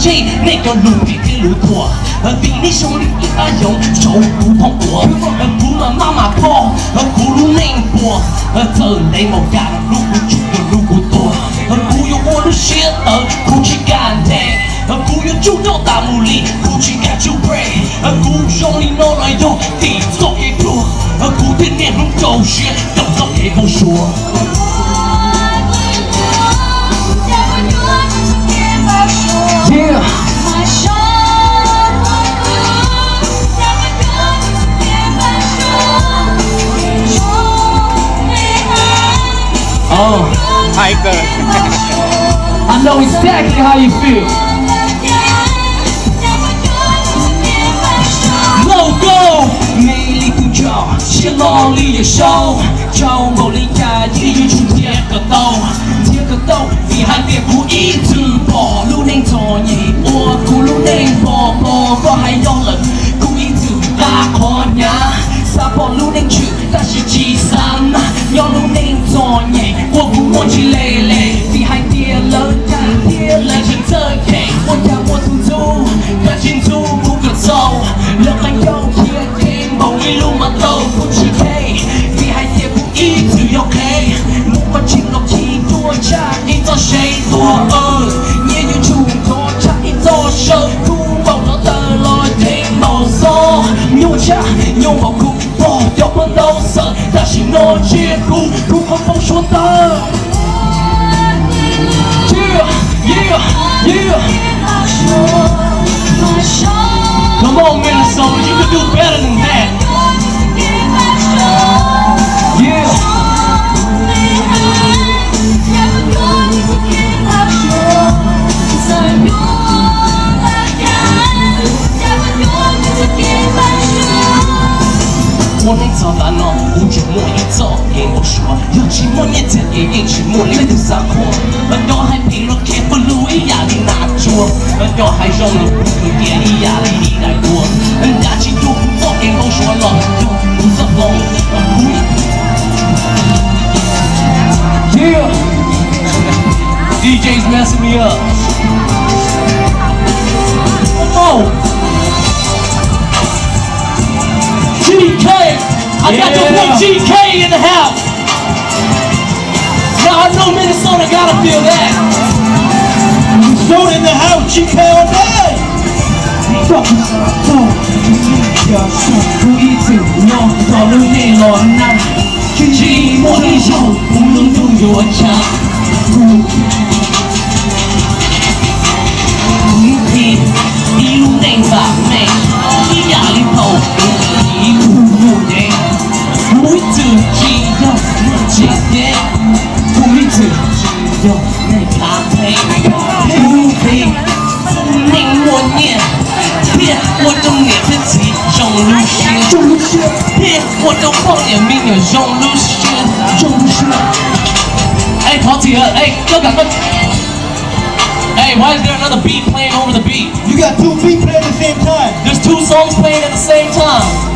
J 那个路比天路多，比你手里一把用手不碰我，不嘛妈妈破，不如内波，这内莫干路不住的路不多，不用我的血的哭泣干的，不用主动打木里哭泣干就 break， 不用你弄来用地做给破，不对面容狗血，要早给我说。Oh, Tiger. I know exactly how you feel. Logo 美丽不叫，显老里也少，叫我离开地狱中贴个刀，贴个刀，你还别不一直跑，路能做你，我咕路能跑，我还有人故意只打垮你，撒跑路能去，但是机上要路能做你，我不忘记累累，你还跌了，跌了成这样，我要我突出，看清楚不可走。人还有铁定，某一路嘛都不吃 K， 你还也不一直 OK， 我进入几多差一座谁多也有出多差一座手哭某了的来听某首，有差有我哭我有我都色，但是我却哭如何不说的 Yeah yeah Come on, Minnesota, you can do better than that. Yeah. One day talk I know, 无寂寞一走给我说，有寂寞也真也有寂寞，你都傻货。都还陪了看不路一压力拿住，都还让了不可点你压力你来过。大气都不做给我说了，都不做风。Yeah. DJ's messing me up. Oh. GK, I got the big GK in the house. Now I know Minnesota gotta feel that. Minnesota in the house, GK all day. Hey, talk to you. Hey, look, hey, why is there another beat playing over the beat? You got two beats playing at the same time. There's two songs playing at the same time.